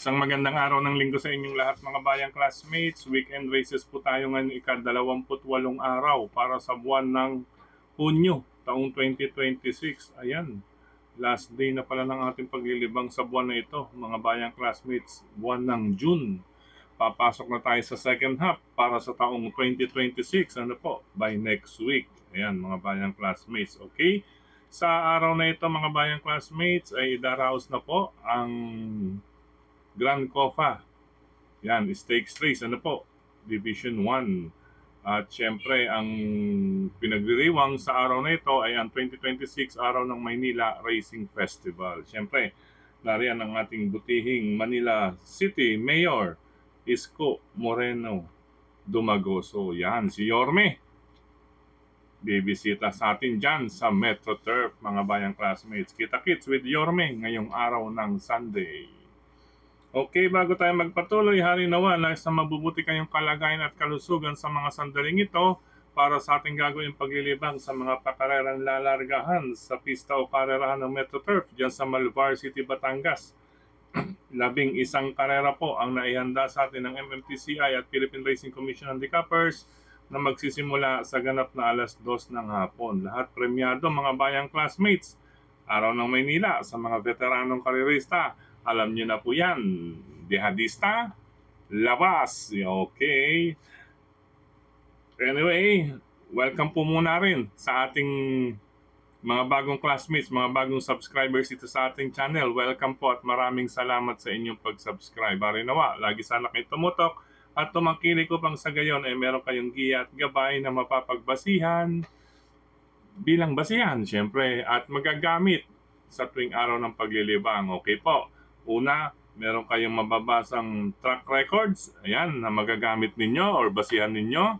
Isang magandang araw ng linggo sa inyong lahat mga bayang classmates. Weekend races po tayo ngayon ika-28 araw para sa buwan ng Hunyo, taong 2026. Ayan, last day na pala ng ating paglilibang sa buwan na ito mga bayang classmates. Buwan ng June. Papasok na tayo sa second half para sa taong 2026. Ano po? By next week. Ayan mga bayang classmates. Okay? Sa araw na ito mga bayang classmates ay idaraos na po ang Grand Cofa. Yan, stakes race. Ano po? Division 1. At syempre, ang pinagdiriwang sa araw na ito ay ang 2026 Araw ng Maynila Racing Festival. Syempre, nariyan ang ating butihing Manila City Mayor, Isko Moreno Dumagoso. Yan, si Yorme. Bibisita sa atin dyan sa Metro Turf, mga bayang classmates. Kita-kits with Yorme ngayong araw ng Sunday. Okay, bago tayo magpatuloy, hari nawa na sa mabubuti kayong kalagayan at kalusugan sa mga sandaling ito para sa ating gagawin paglilibang sa mga pakarerang lalargahan sa pista o karerahan ng Metro Turf dyan sa Malvar City, Batangas. 11 karera po ang naihanda sa atin ng MMTCI at Philippine Racing Commission Handicappers na magsisimula sa ganap na alas 2 ng hapon. Lahat premyado mga bayang classmates. Araw ng Maynila sa mga veteranong karerista. Alam nyo na po yan. Dihadista, labas. Okay. Anyway, welcome po muna rin sa ating mga bagong classmates, mga bagong subscribers dito sa ating channel. Welcome po at maraming salamat sa inyong pag-subscribe. Arinawa, lagi sana kayo tumutok at tumangkilik ko pang sa gayon ay meron kayong giya at gabay na mapapagbasihan bilang basihan, syempre, at magagamit sa tuwing araw ng paglilibang. Okay po. Una, meron kayong mababasang track records, ayan, na magagamit ninyo or basihan ninyo.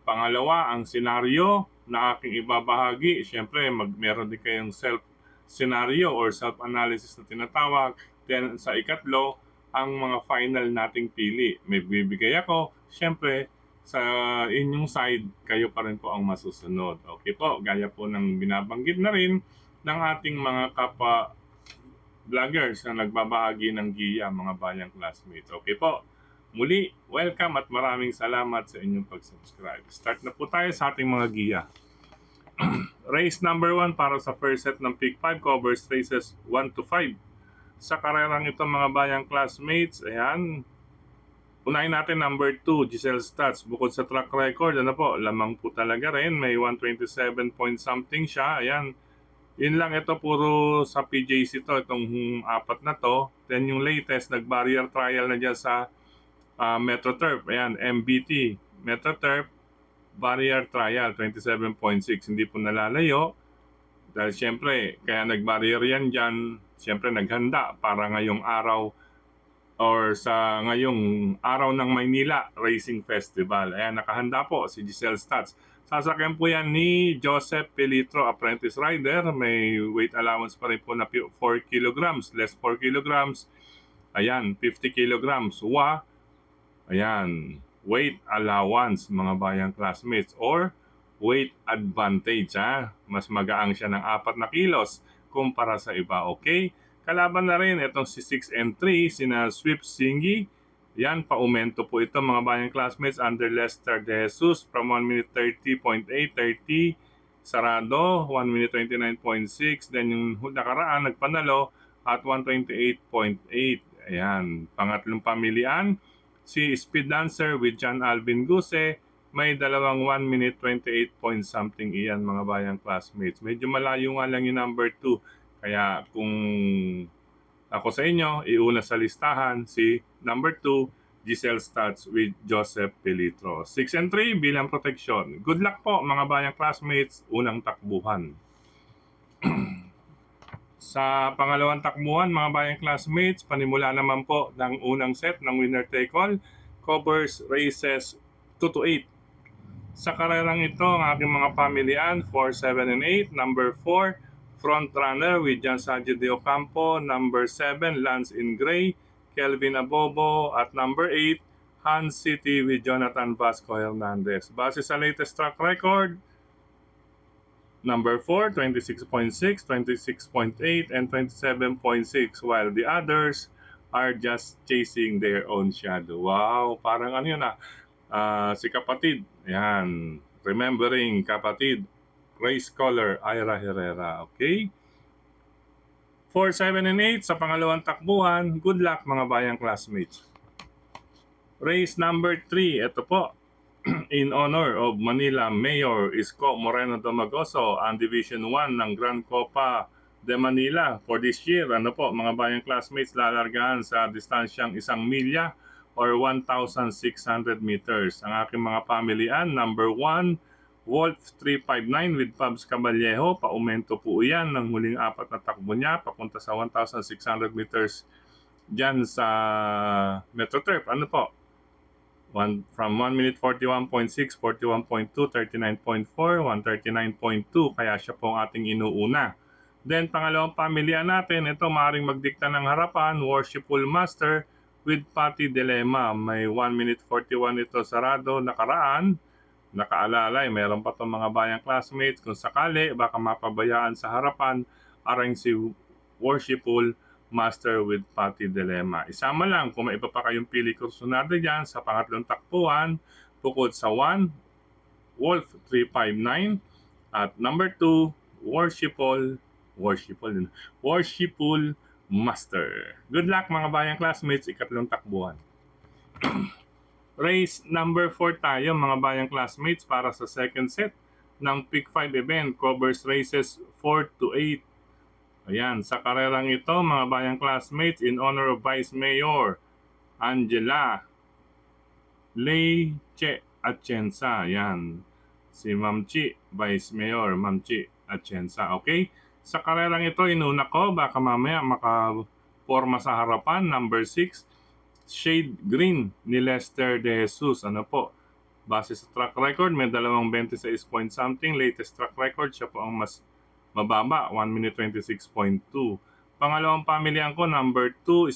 Pangalawa, ang senaryo na aking ibabahagi. Siyempre, meron din kayong self-scenario or self-analysis na tinatawag. Then, sa ikatlo, ang mga final nating pili. May bibigay ako. Siyempre, sa inyong side, kayo pa rin po ang masusunod. Okay po, gaya po ng binabanggit na rin ng ating mga kapwa vloggers na nagbabahagi ng giya, mga bayang classmates. Okay po. Muli, welcome at maraming salamat sa inyong pag-subscribe. Start na po tayo sa ating mga giya. Race number 1 para sa first set ng Pick 5 covers races 1 to 5. Sa karerang ito mga bayang classmates, ayan, unahin natin number 2, Giselle Stats. Bukod sa track record, ano po, lamang po talaga rin. May 127 point something siya. Ayan, yun lang, ito puro sa PJC to, itong apat na to. Then yung latest, nag-barrier trial na dyan sa Metro Turf. Ayan, MBT, Metro Turf, barrier trial, 27.6. Hindi po nalalayo. Dahil syempre, kaya nag-barrier yan dyan. Syempre, naghanda para ngayong araw or sa ngayong araw ng Maynila Racing Festival. Ayan, nakahanda po si Giselle Stats. Sasakyan po yan ni Joseph Pelitro, apprentice rider. May weight allowance pa rin po na 4 kilograms, less 4 kilograms. Ayan, 50 kilograms. Ayan, weight allowance mga bayang classmates or weight advantage. Mas magaang siya ng 4 na kilos kumpara sa iba. Okay? Kalaban na rin itong si 6 and 3, sina Swift Singi. Yan, paumento po ito mga bayang classmates under Lester De Jesus from 1 minute 30.8, 30. Sarado, 1 minute 29.6. Then yung nakaraan, nagpanalo at 128.8. Ayan, pangatlong pamilian, si Speed Dancer with John Alvin Guse. May dalawang 1 minute 28 point something iyan mga bayang classmates. Medyo malayo nga lang yung number 2. Kaya kung ako sa inyo, iuna sa listahan si number 2, Giselle Stats with Joseph Pelitro. 6 and 3 bilang proteksyon. Good luck po mga bayang classmates, unang takbuhan. Sa pangalawang takbuhan mga bayang classmates, panimula naman po ng unang set ng winner take all, covers races 2 to 8. Sa karerang ito, ang aking mga pamilian, 4, 7, and 8. Number 4, Front Runner with Jan Sadio de Ocampo. Number 7, Lance in Gray, Kelvin Abobo. At number 8, Hans City with Jonathan Vasco Hernandez. Base sa latest track record, number 4, 26.6, 26.8, and 27.6. While the others are just chasing their own shadow. Wow, parang ano yun si kapatid. Yan, remembering kapatid, race color, Ira Herrera. Okay? 4, 7, and 8 sa pangalawang takbuhan. Good luck mga bayang classmates. Race number 3, ito po. In honor of Manila Mayor Isko Moreno Domagoso ang Division 1 ng Grand Copa de Manila for this year. Ano po, mga bayang classmates, lalargahan sa distansyang 1 milya or 1,600 meters. Ang aking mga pamilian, number 1, Wolf 359 with Pabs Caballejo. Paumento po yan ng huling 4 na takbo niya papunta sa 1,600 meters dyan sa Metro Turf. Ano po? From 1 minute 41.6, 41.2, 39.4, 139.2. Kaya siya po ang ating inuuna. Then, pangalawang pamilya natin, ito maaaring magdikta ng harapan, Worshipful Master with Pati Dilema. May 1 minute 41 ito sarado, nakaraan. Nakaalalay, meron pa itong mga bayang classmates. Kung sakali, baka mapabayaan sa harapan, arang si Worshipful Master with Pati Dilema. Isama lang kung may iba pa kayong pili kursunado dyan sa pangatlong takbuhan, bukod sa 1, Wolf 359, at number 2, Worshipful Master. Good luck mga bayang classmates, ikatlong takbuhan. Race number 4 tayo mga bayang classmates para sa second set ng Pick 5 event. Covers races 4 to 8. Ayan, sa karerang ito mga bayang classmates, in honor of Vice Mayor Angela Leiche Atienza. Ayan, si Ma'am Chi, Vice Mayor Ma'am Chi Atienza. Okay? Sa karerang ito, inuna ko, baka mamaya makaporma sa harapan, number 6, Shade Green ni Lester De Jesus. Ano po? Base sa track record, may 26 point something. Latest track record, siya po ang mas mababa, 1 minute 26.2. Pangalawang pamilyan ko, number 2,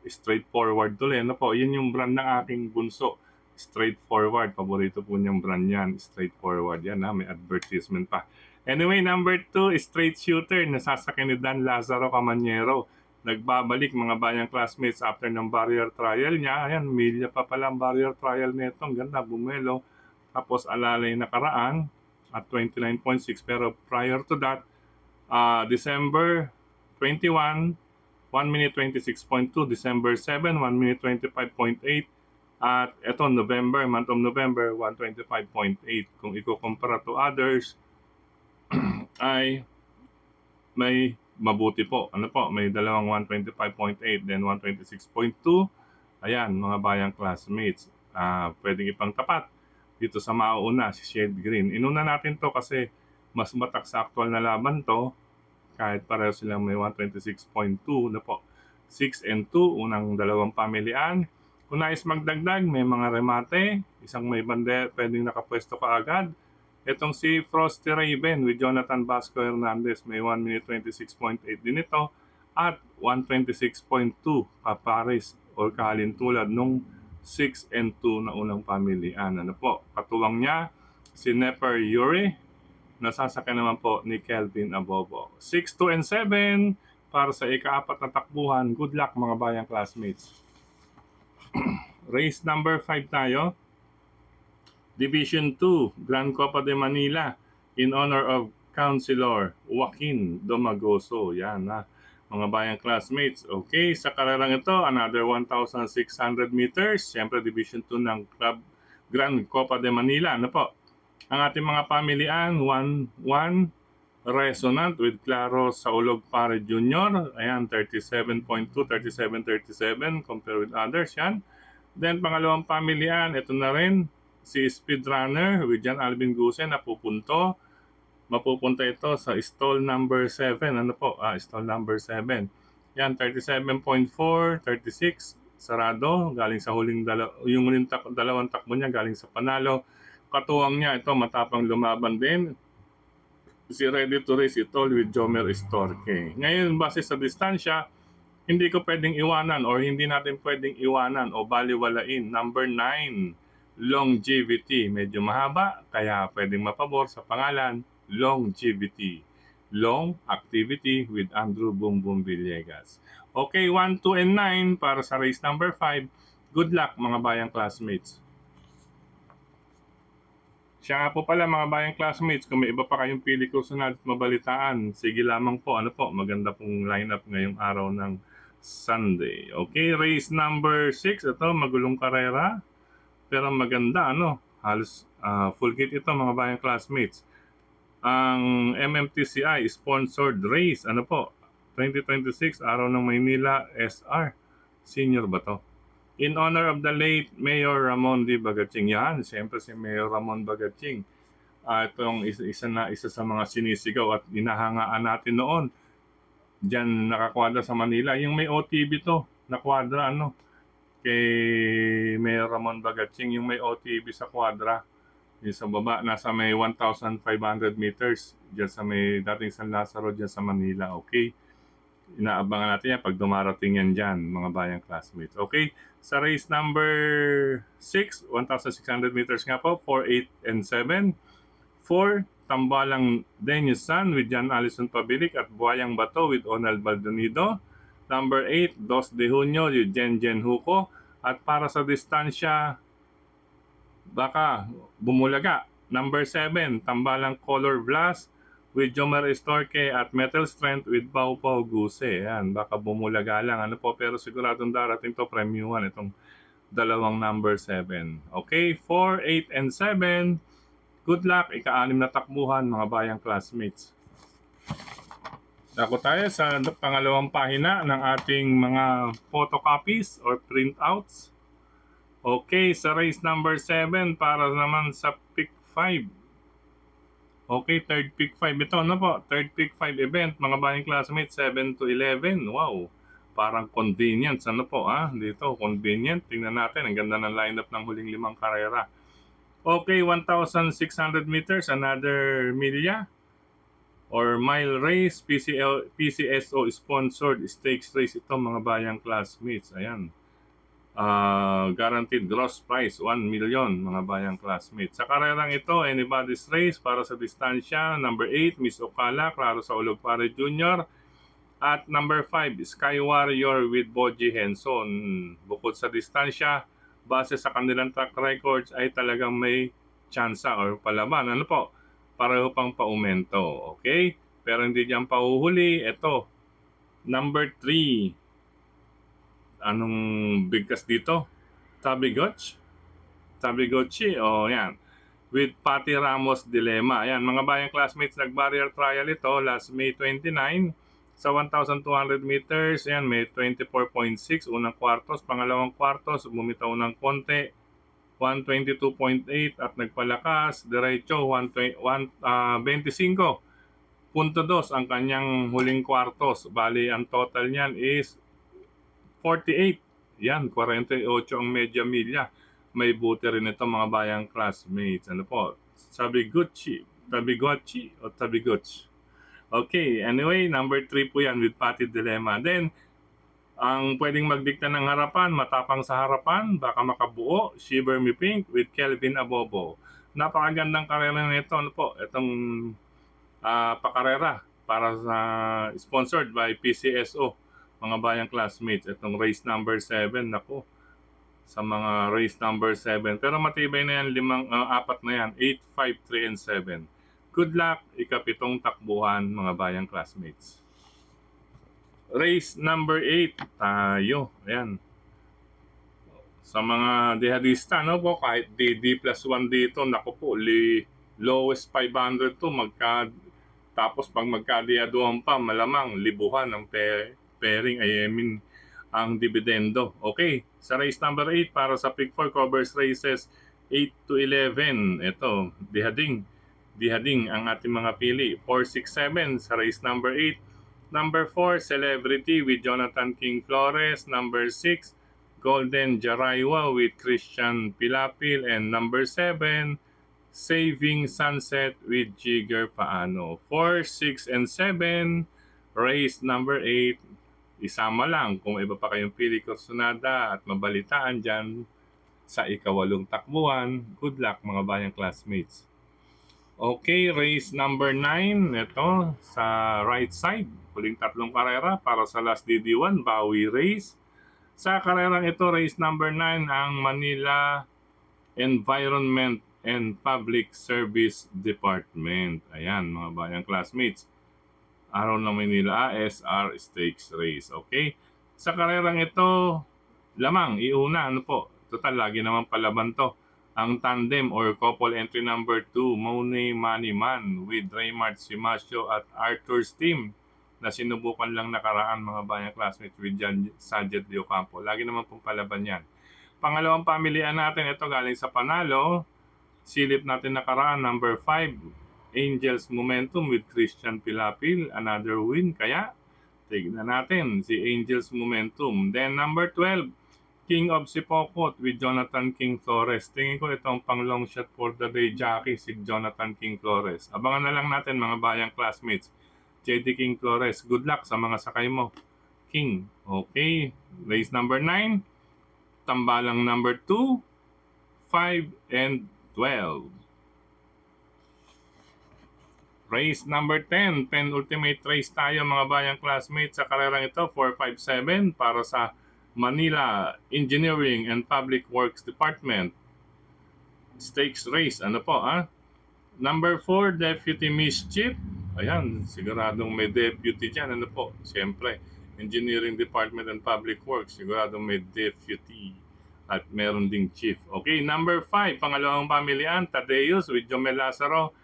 straightforward tuloy. Ano po? Yun yung brand ng aking bunso. Straightforward. Paborito po niyang brand yan. Straightforward. Yan may advertisement pa. Anyway, number 2, straight shooter. Nasasakyan ni Dan Lazaro Camaniero. Nagbabalik mga bayang classmates after ng barrier trial niya. Ayan, milya pa pala ang barrier trial nito. Ang ganda, bumelo. Tapos alalay nakaraan at 29.6. Pero prior to that, December 21, 1 minute 26.2. December 7, 1 minute 25.8. At eto, November, month of November, 125.8. Kung ikukumpara to others, ay may mabuti po. Ano po? May dalawang 125.8 then 126.2. Ayan, mga bayang classmates. Pwedeng ipang tapat dito sa mauuna, si Shade Green. Inuna natin to kasi mas matak sa actual na laban to. Kahit pareho silang may 126.2 na po. 6 and 2, unang dalawang pamilian. Kung nais magdagdag, may mga remate. Isang may bande, pwedeng nakapwesto ka agad. Itong si Frosty Raven with Jonathan Vasco Hernandez, may 1 minute 26.8 din ito at 126.2 kapares o kahalintulad nung 6 and 2 na unang pamilian. Ano po, katuwang niya si Neper Yuri, nasasakyan naman po ni Kelvin Abobo. 6, 2, and 7 para sa ika-4 na takbuhan. Good luck mga bayang classmates. Race number 5 tayo. Division 2, Grand Copa de Manila in honor of Councilor Joaquin Domagoso. Yan mga bayang classmates. Okay, sa karerang ito, another 1,600 meters. Siyempre, Division 2 ng Club Grand Copa de Manila. Ano po? Ang ating mga pamilian, 1 Resonant with Claro Saulog Pare Jr. Ayan, 37.2, 37.37 compared with others. Yan. Then, pangalawang pamilian, ito na rin, si Speedrunner with John Alvin Gusen na pupunto. Mapupunta ito sa stall number 7. Ano po? Stall number 7. Yan, 37.4, 36. Sarado. Galing sa yung huling dalawang takbo niya galing sa panalo. Katuwang niya ito, matapang lumaban din. Si Ready to Race ito with Jomer Estorque. Ngayon, base sa distansya, hindi ko pwedeng iwanan or hindi natin pwedeng iwanan o baliwalain. Number 9. Longevity. Medyo mahaba, kaya pwedeng mapabor sa pangalan, Longevity. Long Activity with Andrew Bumbum Villegas. Okay, 1, 2, and 9 para sa race number 5. Good luck mga bayang classmates. Siya nga po pala mga bayang classmates, kung may iba pa kayong pili ko sunod at mabalitaan, sige lamang po, ano po, maganda pong lineup ngayong araw ng Sunday. Okay, race number 6, ito, magulong karera, pero maganda, ano, halos full gate ito mga bayang classmates. Ang MMTCI sponsored race, ano po, 2026, Araw ng Maynila SR. Senior ba to? In honor of the late Mayor Ramon D. Bagatsing. Yan, siyempre si Mayor Ramon Bagatsing. Itong isa sa mga sinisigaw at hinahangaan natin noon. Diyan nakakwadra sa Manila. Yung may OTB to, na kwadra, ano, kay Mayor Ramon Bagatsing. Yung may OTB sa kwadra. Yung sa baba, nasa may 1,500 meters. Diyan sa may dating San Lazaro, diyan sa Manila. Okay? Inaabangan natin yan pag dumarating yan dyan, mga bayang classmates. Okay? Sa race number 6, 1,600 meters nga po, 4, 8, and 7. 4, Tambalang Deniusan with John Allison Pabilik at Buhayang Bato with Onald Baldonido. Number 8, 2 de Junio with Jen Huco. At para sa distansya, baka bumulaga. Number 7, Tambalang Color Blast with Jomar Estorque at Metal Strength with Pau Pau Guse. Yan, baka bumulaga lang. Ano po, pero siguradong darating to premiuman itong dalawang number 7. Okay, 4, 8, and 7. Good luck, ika-6 na takbuhan mga bayang classmates. Dako tayo sa pangalawang pahina ng ating mga photocopies or printouts. Okay, sa race number 7 para naman sa pick 5. Okay, third pick 5. Ito, ano po? Third pick 5 event, mga bayang classmates, 7 to 11. Wow, parang convenience. Ano po, dito, convenient. Tingnan natin, ang ganda ng lineup ng huling 5 karera. Okay, 1,600 meters, another milya or mile race, PCSO sponsored stakes race ito, mga bayang classmates. Ayan. Guaranteed gross prize 1 million mga bayang classmates. Sa karerang ito, anybody's race para sa distansya. Number 8, Miss Ocala, Claro sa Ologpare Jr. At number 5, Sky Warrior with Boji Henson. Bukod sa distansya, base sa kanilang track records ay talagang may tsansa or palaban. Ano po? Pareho pang paumento. Okay? Pero hindi diyan pahuhuli. Ito, number 3. Anong bigkas dito? Tabigochi, yan. With Patty Ramos Dilemma. Ayan, mga bayang classmates, nag-barrier trial ito last May 29 sa 1,200 meters. Ayan, may 24.6 unang kwartos, pangalawang kwartos, bumitaw ng konti, 122.8 at nagpalakas, diretso 25.2 ang kanyang huling kwartos. Bali, ang total niyan is 48. Yan, 48 ang medya milya. May buti rin ito mga bayang classmates. Ano po? Tabigochi o Tabigochi. Okay, anyway, number 3 po yan with Patty Dilemma. Then, ang pwedeng magdikta ng harapan, matapang sa harapan, baka makabuo, Shiver Me Pink with Kelvin Abobo. Napakagandang karera nito. Ano po? Itong pakarera para sa sponsored by PCSO. Mga bayang classmates, itong race number 7, nako, sa mga race number 7. Pero matibay na yan, 4 na yan, 8, 5, 3, and 7. Good luck, ika-7 takbuhan, mga bayang classmates. Race number 8, tayo. Ayan. Sa mga dehadista, no po, kahit DD plus 1 dito, nako po, lowest 500 to, tapos pag magkadiaduhan pa, malamang libuhan ng pairing, ang dividendo. Okay, sa race number 8 para sa Pick 4 covers races 8 to 11. Ito, dihading ang ating mga pili. 4, 6, 7 sa race number 8. Number 4, Celebrity with Jonathan King Flores. Number 6, Golden Jaraywa with Christian Pilapil. And number 7, Saving Sunset with Jigger Paano. 4, 6, and 7. Race number 8. Isama lang kung iba pa kayong pili kursunada at mabalitaan dyan sa ika-8 takbuhan. Good luck mga bayang classmates. Okay, race number 9. Ito, sa right side. Huling tatlong karera para sa last DD1, Bawi Race. Sa karerang ito, race number 9, ang Manila Environment and Public Service Department. Ayan, mga bayang classmates. Araw ng Manila ASR Stakes Race. Okay? Sa karerang ito, lamang, iuna, ano po, total, lagi naman palaban to. Ang tandem or couple entry number 2, Monet Maniman with Raymart Simasio at Arthur's team na sinubukan lang nakaraan mga bayang classmates with Jan Sajet de Ocampo. Lagi naman pong palaban yan. Pangalawang pamilihan natin, ito galing sa panalo. Silip natin nakaraan, number 5, Angels Momentum with Christian Pilapil. Another win. Kaya, tignan natin si Angels Momentum. Then number 12, King of Sipokot with Jonathan King Flores. Tingin ko itong pang long shot for the day jockey si Jonathan King Flores. Abangan na lang natin mga bayang classmates. JD King Flores, good luck sa mga sakay mo. King, okay. Race number 9, tambalang number 2, 5, and 12. Race number 10, 10 ultimate race tayo mga bayang classmates sa karerang ito, 457 para sa Manila Engineering and Public Works Department. Stakes race, ano po Number 4, Deputy Mischief. Ayan, siguradong may deputy dyan, ano po? Siyempre, Engineering Department and Public Works, siguradong may deputy at meron ding chief. Okay, number 5, pangalawang pamilihan, Tadeus with Jomel Lazaro.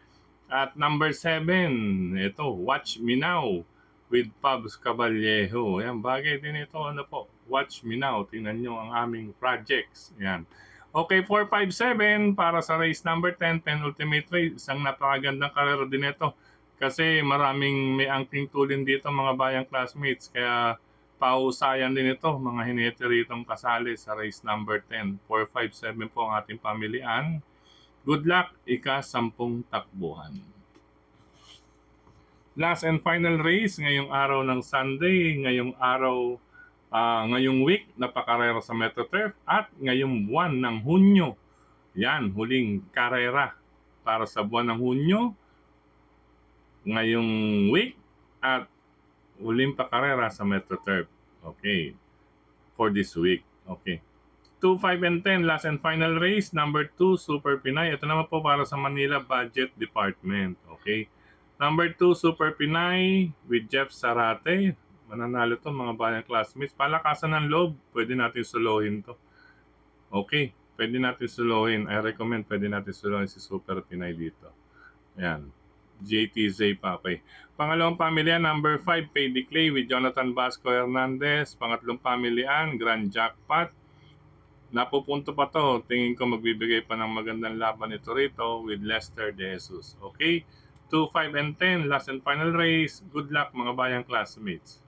At number 7, ito, Watch Me Now with Pabs Caballejo. Ayan, bagay din ito, ano po? Watch Me Now. Tingnan nyo ang aming projects. Ayan. Okay, 457 para sa race number 10, penultimate race. Isang napakagandang karera din ito. Kasi maraming may angking tulin dito mga bayang classmates. Kaya pahusayan din ito, mga hinete ritong kasali sa race number 10. 457 po ang ating pamilian. Good luck, ika-10 takbuhan. Last and final race ngayong araw ng Sunday, ngayong week na pakarera sa MetroTurf at ngayong buwan ng Hunyo. Yan, huling karera para sa buwan ng Hunyo, ngayong week at huling pakarera sa MetroTurf. Okay, for this week. Okay. 2, 5, and 10, last and final race. Number 2, Super Pinay. Ito naman po para sa Manila Budget Department. Okay. Number 2, Super Pinay with Jeff Sarate. Mananalo to mga bayang classmates. Palakasan ng loob. Pwede natin suluhin to. Okay. Pwede natin suluhin. I recommend pwede natin suluhin si Super Pinay dito. Ayan. JTZ pa. Okay. Pangalawang pamilyan, number 5, Payday Clay with Jonathan Vasco Hernandez. Pangatlong pamilyan, Grand Jackpot. Napupunto pa to. Tingin ko magbibigay pa ng magandang laban ito rito with Lester De Jesus. Okay? 2, 5, and 10. Last and final race. Good luck mga bayang classmates.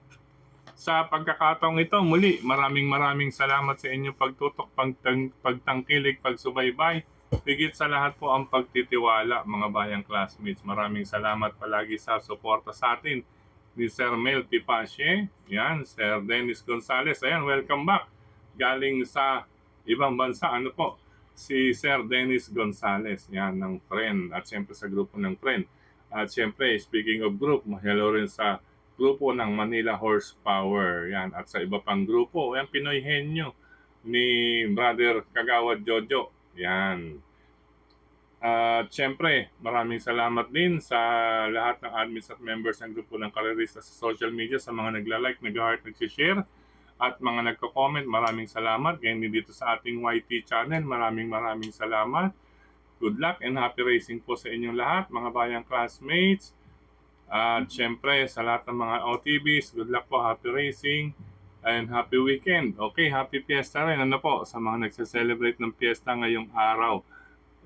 Sa pagkakataong ito, muli, maraming salamat sa inyong pagtutok, pagtangkilik, pagsubaybay. Higit sa lahat po ang pagtitiwala mga bayang classmates. Maraming salamat palagi sa suporta sa atin ni Sir Mel Tipache. Yan, Sir Dennis Gonzales. Ayan, welcome back. Galing sa ibang bansa, ano po? Si Sir Dennis Gonzales. Yan, ng friend. At siyempre sa grupo ng friend. At siyempre, speaking of group, hello rin sa grupo ng Manila Horsepower. Yan. At sa iba pang grupo, yan, Pinoy Henyo ni Brother Kagawad Jojo. Yan. At siyempre, maraming salamat din sa lahat ng admins at members ng grupo ng Karerista sa social media, sa mga nagla-like, nag-heart, nag-share, at mga nagko-comment. Maraming salamat. Ganyan din dito sa ating YT channel. Maraming salamat. Good luck and happy racing po sa inyong lahat, mga bayang classmates. At syempre, sa lahat ng mga OTBs, good luck po, happy racing, and happy weekend. Okay, happy fiesta rin. Ano po, sa mga nagse-celebrate ng fiesta ngayong araw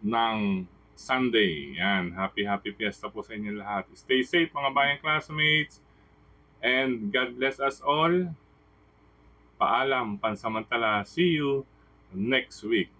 ng Sunday. Yan, happy fiesta po sa inyong lahat. Stay safe, mga bayang classmates, and God bless us all. Paalam, pansamantala. See you next week.